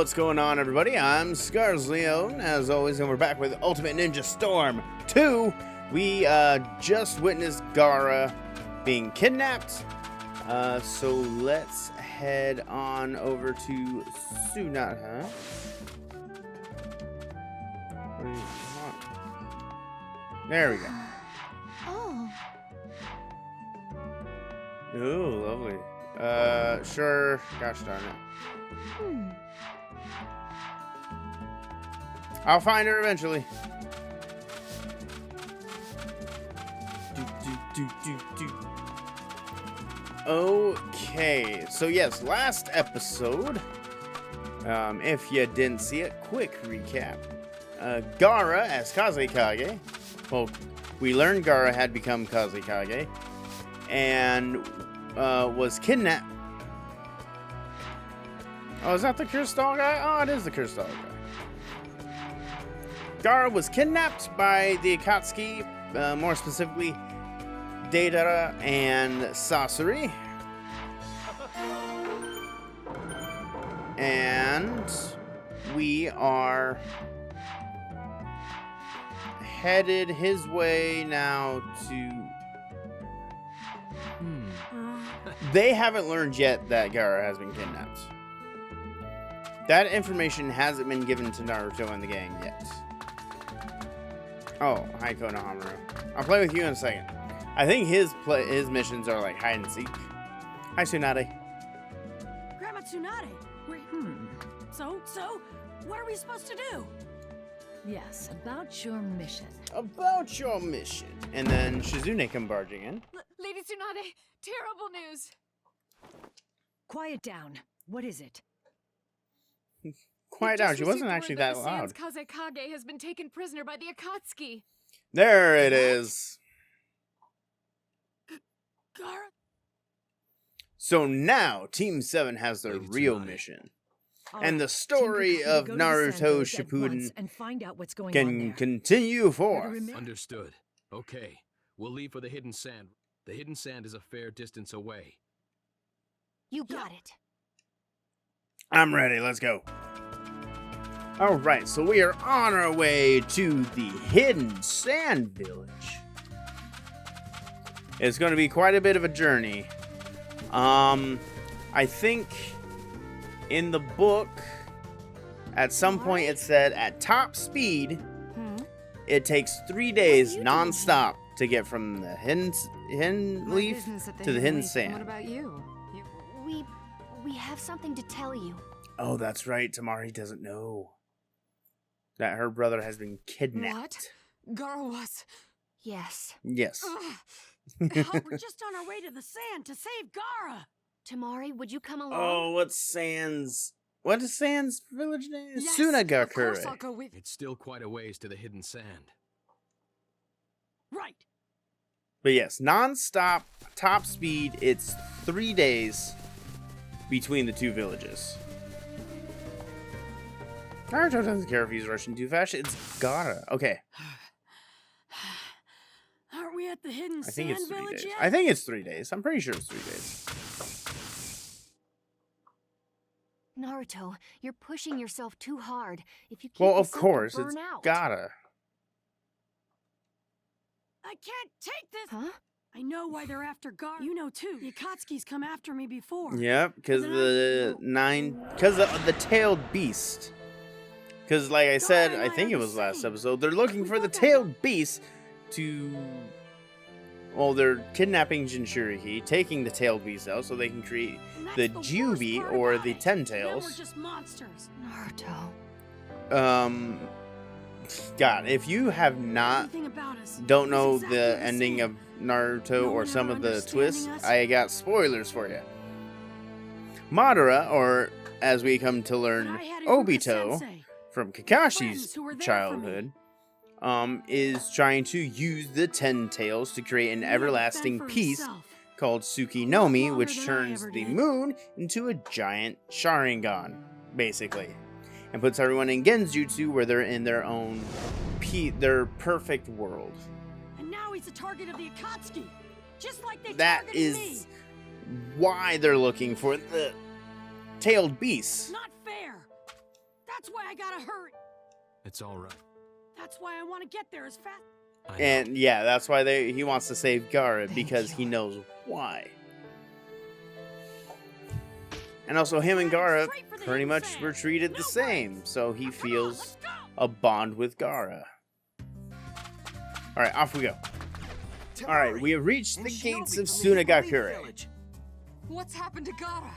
What's going on, everybody? I'm Scars Leone, as always, and we're back with Ultimate Ninja Storm 2. We just witnessed Gaara being kidnapped, so let's head on over to Tsunade. There we go. Oh. Ooh, lovely. Sure. Gosh darn it. I'll find her eventually. Okay, so yes, last episode, if you didn't see it, quick recap. Gaara as Kazekage, well, we learned Gaara had become Kazekage, and was kidnapped. Oh, is that the crystal guy? Oh, it is the crystal guy. Gaara was kidnapped by the Akatsuki, more specifically, Deidara and Sasori. And we are headed his way now to... They haven't learned yet that Gaara has been kidnapped. That information hasn't been given to Naruto and the gang yet. Oh, hi Konohamaru. I'll play with you in a second. I think his missions are like hide and seek. Hi Tsunade. Grandma Tsunade. So, what are we supposed to do? Yes, about your mission. About your mission. And then Shizune come barging in. Lady Tsunade, terrible news. Quiet down. What is it? Quiet down, she wasn't actually that loud. Kazekage has been taken prisoner by the Akatsuki. There it is. Gaara? So now Team 7 has their real mission. And the story of Naruto Shippuden and find out what's going on can there. continue forth. Understood. Okay, we'll leave for the hidden sand. The hidden sand is a fair distance away. You got it. I'm ready, let's go. Alright, so we are on our way to the Hidden Sand Village. It's going to be quite a bit of a journey. I think in the book, at some point it said at top speed, it takes 3 days non-stop to get from the hidden leaf to the hidden sand. What about you? We have something to tell you. Oh, that's right. Tamari doesn't know that her brother has been kidnapped. What? Gaara was... Yes. Yes. We're just on our way to the sand to save Gaara. Tamari, would you come along? Oh, what is Sans village name? Yes, Sunagakure. of course I'll go with... It's still quite a ways to the hidden sand. Right. But yes, non-stop, top speed, it's 3 days between the two villages. Naruto doesn't care if he's rushing too fast. It's Gaara. Okay. Aren't we at the hidden I think sand it's 3 village days. yet? I think it's 3 days. I'm pretty sure it's 3 days. Naruto, you're pushing yourself too hard. If you keep Well, of this up, course, you'll it's burn out. Gaara. I can't take this. Huh? I know why they're after Gaara. You know too. The Akatsuki's come after me before. Yep, because the tailed beast. Because, like I said, I think it was last episode, they're looking for the tailed beast to... Well, they're kidnapping Jinchuriki, taking the tailed beast out so they can create the Jubi, or the Ten Tails. We're just monsters. Naruto. God, if you have not... don't know the ending of Naruto or some of the twists, I got spoilers for you. Madara, or as we come to learn, Obito, from Kakashi's childhood, is trying to use the Ten Tails to create an everlasting piece called Tsukinomi, which turns the moon into a giant Sharingan, basically, and puts everyone in Genjutsu where they're in their own their perfect world. And now he's a target of the Akatsuki, just like they That targeted is me. why they're looking for the tailed beast. Not fair. That's why I gotta hurry. It's all right. That's why I want to get there as fast. I know. And yeah, that's why he wants to save Gaara, because he knows why. And also, him and Gaara pretty much were treated the same, so he feels a bond with Gaara. Alright, off we go. Alright, we have reached the gates of Sunagakure. What's happened to Gaara?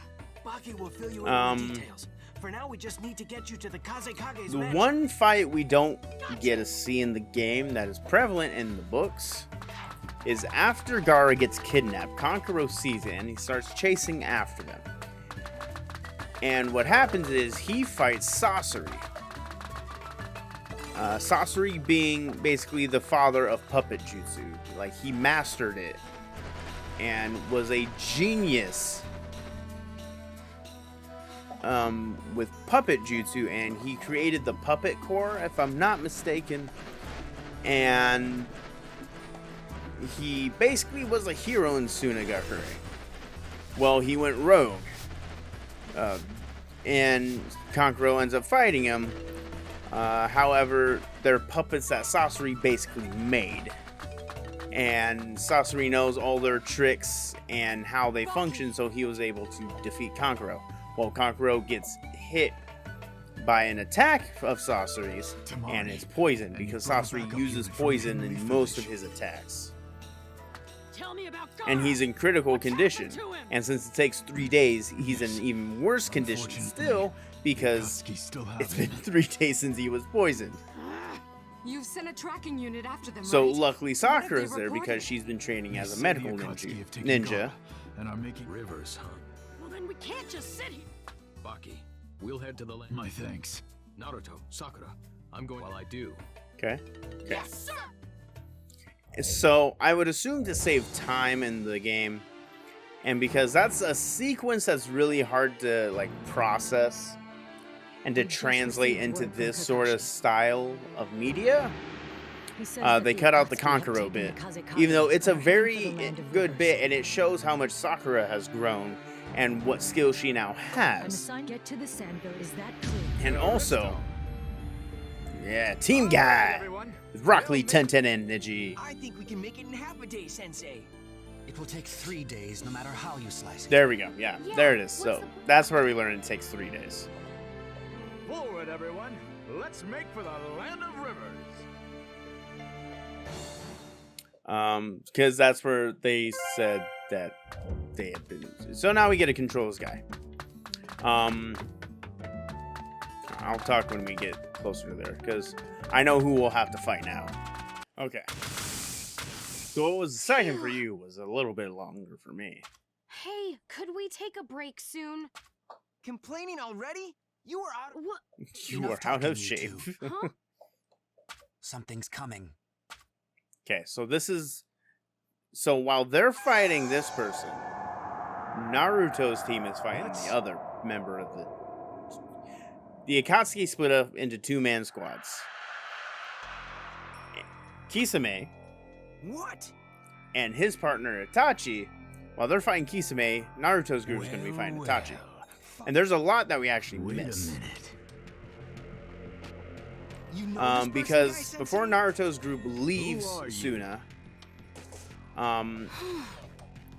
Baki will fill you in with the details. For now, we just need to get you to the Kazekage's The mansion. one fight we don't get to see in the game that is prevalent in the books is after Gaara gets kidnapped. Kankuro sees it and he starts chasing after them. And what happens is he fights Sasori. Sasori being basically the father of puppet jutsu. Like, he mastered it and was a genius with puppet jutsu, and he created the puppet core, if I'm not mistaken, and he basically was a hero in Sunagakure. Well, he went rogue, and Kankuro ends up fighting him. However, they're puppets that Sasori basically made, and Sasori knows all their tricks and how they function, so he was able to defeat Kankuro. Well, Kankuro gets hit by an attack of Sasori's, and it's poison, because Sasori uses poison in most of his attacks. Tell me about Gaara. And he's in critical What's condition, happened to him? and since it takes 3 days, he's in even worse condition still, because it's been 3 days since he was poisoned. You've sent a tracking unit after them, So right? luckily What have Sakura's they there reported? because she's been training as a The medical Akatsuki have taken ninja. Gaara and are making Rivers, huh? Well, then we can't just sit here. Baki, we'll head to the land. my thanks. Naruto, Sakura, I'm going while I do. Okay. Yes, sir. So I would assume to save time in the game, and because that's a sequence that's really hard to like process and to translate into this sort of style of media, they cut out the Kankuro bit, even though it's a very good bit and it shows how much Sakura has grown and what skills she now has. Get to the Sandville. Is that clear? And also, yeah, team guy Everyone. with Rock Lee, Tenten, and Niji. I think we can make it in half a day, Sensei. It will take 3 days, no matter how you slice it. There we go. Yeah, Yeah, there it is. what's So the point? that's where we learn it takes 3 days. Forward, everyone. Let's make for the land of rivers. Because that's where they said that they had been. So now we get a controls guy. I'll talk when we get closer to there, because I know who we'll have to fight now. Okay. So what was the second for you was a little bit longer for me. Hey, could we take a break soon? Complaining already? You were out. What? You Enough are out talking, of you shape. Huh? Something's coming. Okay, so this is... So while they're fighting this person, Naruto's team is fighting the other member of the... The Akatsuki split up into 2-man squads. Kisame What? and his partner Itachi, while they're fighting Kisame, Naruto's group is going to be fighting Itachi. And there's a lot that we actually Wait miss. a minute. You know this person, Because Sensei? before Naruto's group leaves Who are you? Suna,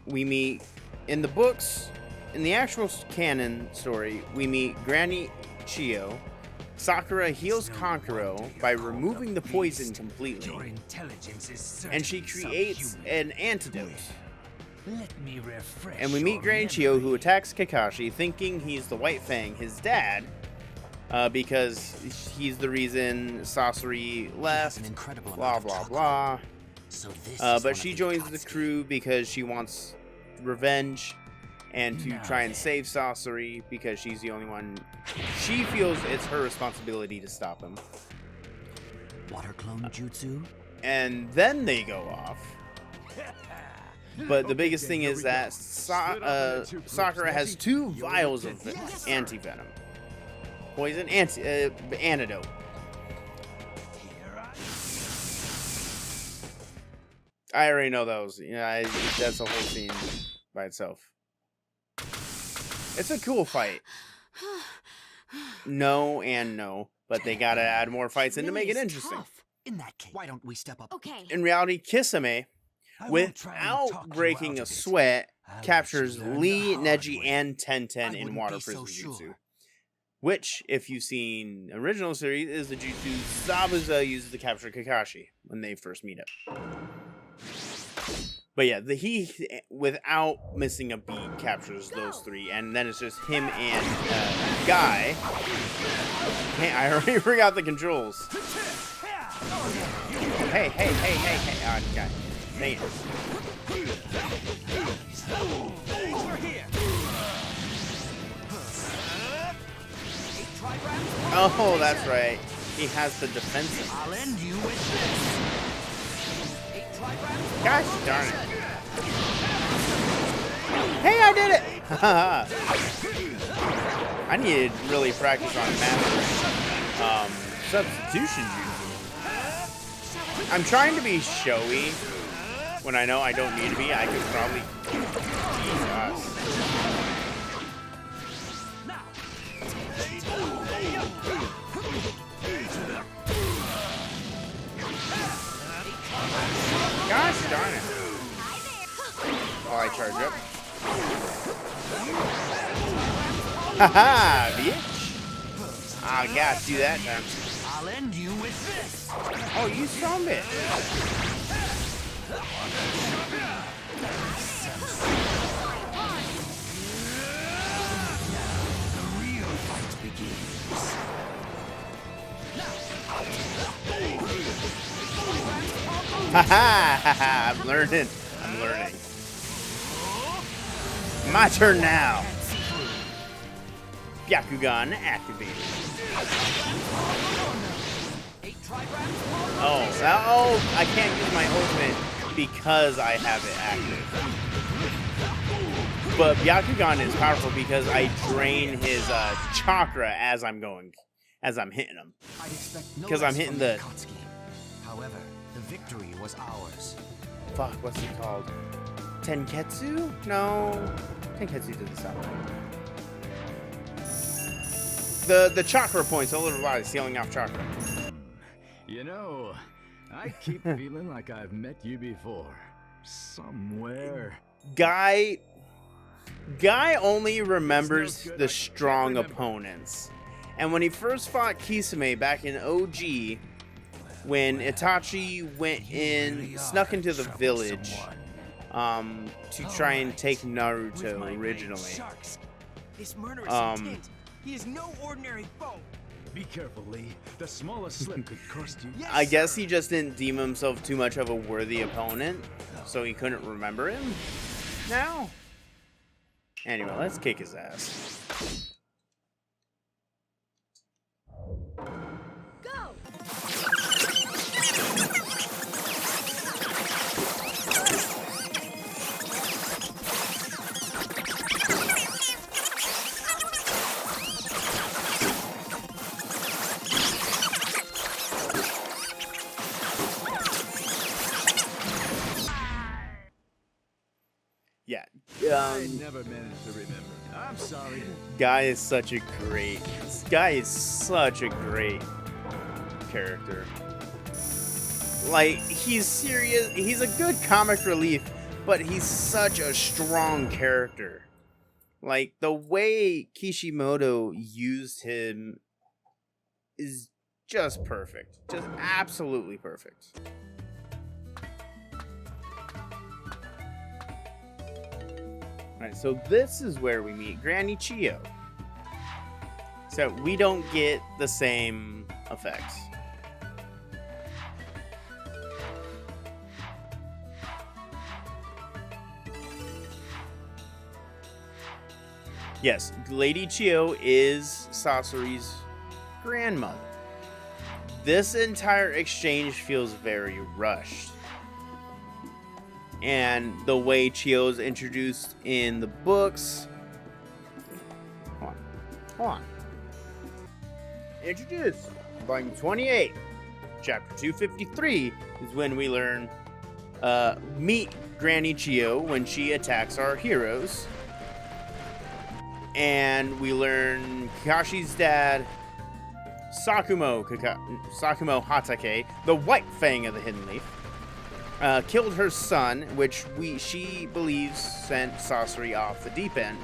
we meet in the books, in the actual canon story, we meet Granny Chio. Sakura heals Kankuro by removing the poison Your completely, intelligence is and she certainly creates subhuman. an antidote. Let me refresh. And we meet your Granny Chio, who memory. attacks Kakashi, thinking he's the White Fang, his dad, because he's the reason Sasori He has left, an incredible blah, amount of blah, chocolate. blah. So this is one But of she the joins the Akatsuki. crew because she wants revenge and to Now try and then. save Sasori, because she's the only one. She feels it's her responsibility to stop him. Water clone jutsu. And then they go off. But the biggest thing is that Sakura has 2 vials of anti-venom. Poison, antidote. I already know those. That's a whole scene by itself. It's a cool fight. no and no, but they gotta add more fights in to make it interesting. In that case, why don't we step up? Okay. In reality, Kisame, I won't try and talk without you breaking out a of it. sweat, I'll let captures you learn Lee, the hard Neji, way. and Tenten I in wouldn't water be so prison jutsu. sure. Which, if you've seen original series, is the jutsu Zabuza uses to capture Kakashi when they first meet up. But yeah, he, without missing a beat, captures those three, and then it's just him and Guy. Hey, I already forgot the controls. Hey. Oh, God. Dang it. Oh, that's right. He has the defensive. I'll end you with this. Gosh darn it. Hey, I did it! I need to really practice on mastering substitution jutsu. I'm trying to be showy when I know I don't need to be. I could probably... Jesus. Gosh darn it. Oh, I charge up. Haha, bitch. I gotta do that then. I'll end you with this. Oh, you son of a bitch. The real fight begins. Haha, I'm learning. My turn now. Byakugan activated. Oh, I can't use my ultimate because I have it active. But Byakugan is powerful because I drain his chakra as I'm hitting him. Because I'm hitting the... Akatsuki. However, the victory was ours. Fuck, what's it called? Tenketsu? No. Tenketsu doesn't sound right. The chakra points, a little body, sealing off chakra. You know, I keep feeling like I've met you before. Somewhere. Guy only remembers the strong opponents. And when he first fought Kisame back in OG, when Itachi snuck into the village to try and take Naruto originally. This murderous intent. He is no ordinary foe. Be careful, Lee. The smallest slip could cost you. Yes, I guess sir. he just didn't deem himself too much of a worthy opponent, so he couldn't remember him now. Anyway, let's kick his ass. Go! Yeah. I never managed to remember. I'm sorry. Guy is such a great character. Like, he's serious, he's a good comic relief, but he's such a strong character. Like, the way Kishimoto used him is just perfect. Just absolutely perfect. Alright, so this is where we meet Granny Chio. So we don't get the same effects. Yes, Lady Chio is Sasori's grandmother. This entire exchange feels very rushed. And the way Chio's introduced in the books. Hold on. Introduced. Volume 28. Chapter 253 is when we meet Granny Chio when she attacks our heroes. And we learn Kakashi's dad, Sakumo Hatake, the White Fang of the Hidden Leaf, killed her son, which she believes sent Sasori off the deep end.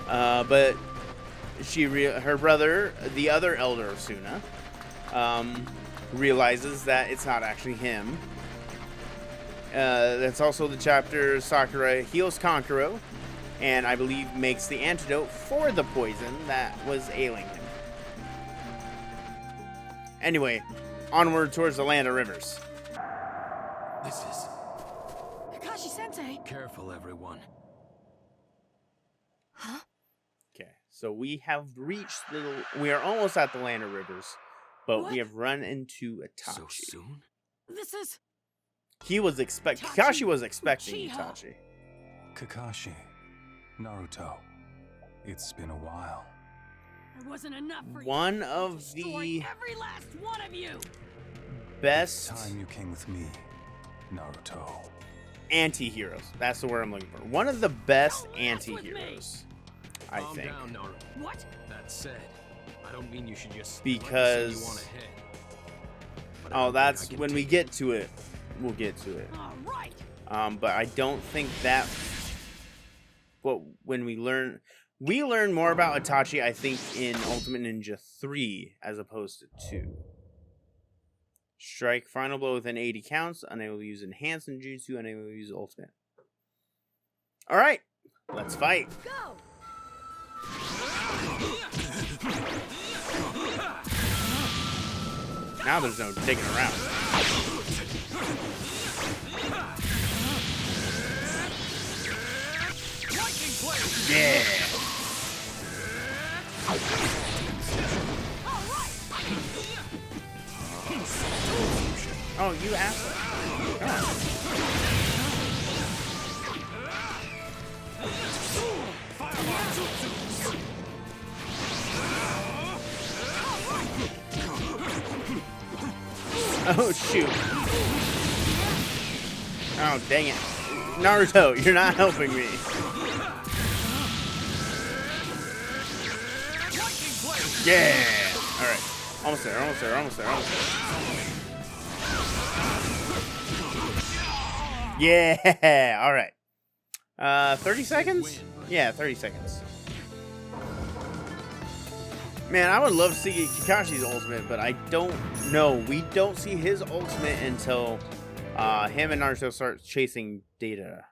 But her brother, the other elder of Suna, realizes that it's not actually him. That's also the chapter Sakura heals Kankuro, and I believe makes the antidote for the poison that was ailing him. Anyway, onward towards the land of rivers. This is... Kakashi-sensei! Careful, everyone. Huh? Okay, so we are almost at the land of rivers, but What? we have run into Itachi. So soon? This is... Kakashi was expecting Uchiha. Itachi. Kakashi, Naruto, it's been a while. There wasn't enough for you. One I'll of destroy the every last one of you! best Time you came with me, Naruto. anti-heroes. That's the word I'm looking for. One of the best Don't mess with me. anti-heroes, I Calm think. down, Naruto. What? That said, I don't mean you should just Because- let the you on ahead. But I Oh, don't think that's I can when we take get to it. We'll get to it. Alright! But I don't think that. Well, when we learn more about Itachi, I think in Ultimate Ninja 3 as opposed to 2. Strike final blow within 80 counts. Unable to use enhanced ninjutsu. Unable to use ultimate. All right, let's fight. Go! Now there's no digging around. Yeah. Oh, you asshole. Come on. Oh, shoot. Oh, dang it. Naruto, you're not helping me. Yeah. All right. Almost there, almost there, almost there, almost there. Yeah. All right. 30 seconds? Yeah, 30 seconds. Man, I would love to see Kakashi's ultimate, but I don't know. We don't see his ultimate until him and Naruto start chasing Data.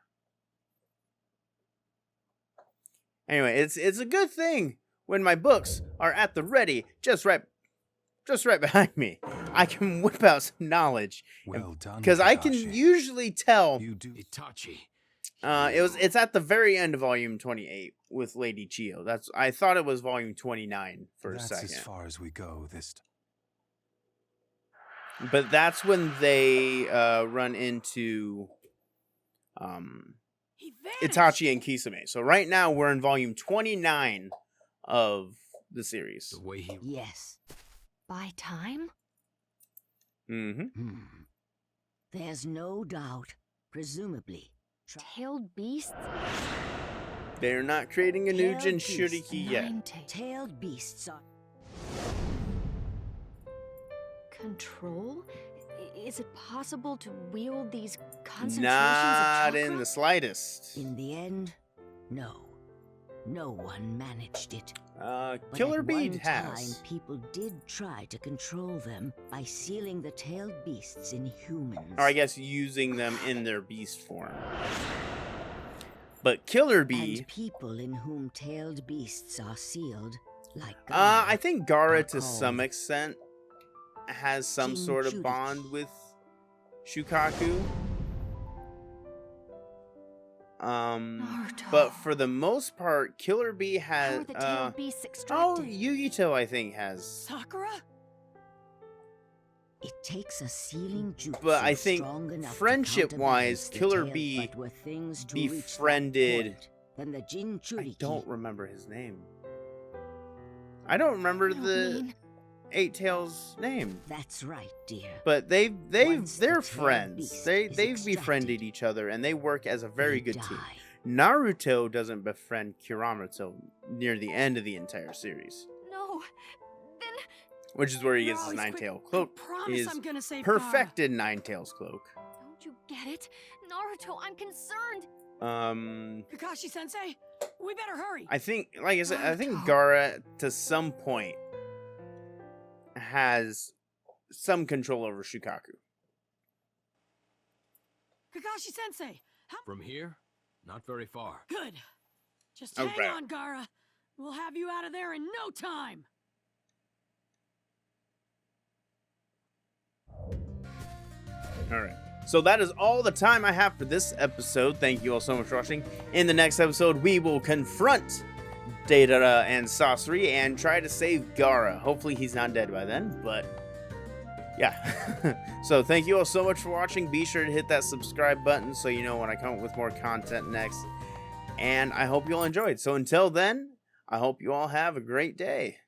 Anyway, it's a good thing when my books are at the ready, just right behind me. I can whip out some knowledge. Well done, Because I can Kakashi. usually tell. You do. Itachi. It's at the very end of volume 28 with Lady Chio. I thought it was volume 29 for That's a second. as far as we go this But that's when they run into He vanished! Itachi and Kisame. So right now we're in volume 29 of the series. The way he... Yes. By time? Mm-hmm. There's no doubt. Presumably. Tailed beasts? They're not creating a new Tailed Jinchuriki beasts. yet. 9 tails. Tailed beasts are... Control? Is it possible to wield these concentrations Not of chakra? in the slightest. In the end, no. No one managed it. But Killer at Bee one has. time, people did try to control them by sealing the tailed beasts in humans. Or I guess using them in their beast form. But Killer Bee, And people in whom tailed beasts are sealed, like Gaara, I think Gaara are to called some extent has some sort of Jinchuriki. bond with Shukaku. Naruto. But for the most part, Killer Bee How has. are the tailed beasts Oh, extracted? Yugito, I think, has. Sakura? It takes a sealing jutsu But I think strong enough to friendship-wise, counterbalance the Killer tailed, Bee but were things to reach that befriended- point, then the I Jinchuriki. don't remember his name. I don't remember You don't the mean- Eight Tails name. That's right, dear. But Once the they're tailed friends. beast They've is befriended extracted, each other, and they work as a very they good team. die. Naruto doesn't befriend Kurama till near the end of the entire series, No. Then which is where he gets No, his he's nine-tail quick. cloak. I promise His I'm gonna save perfected nine-tails cloak. don't you get it? Naruto, I'm concerned. Kakashi Sensei, we better hurry. I think, like I said, I think Naruto. Gaara to some point has some control over Shukaku. Kakashi Sensei, how From here, not very far. good. Just All hang right. on, Gaara. We'll have you out of there in no time. All right. So that is all the time I have for this episode. Thank you all so much for watching. In the next episode, we will confront Deidara and Sasori and try to save Gaara. Hopefully he's not dead by then, but yeah. So thank you all so much for watching. Be sure to hit that subscribe button so you know when I come up with more content next. And I hope you all enjoyed. So until then, I hope you all have a great day.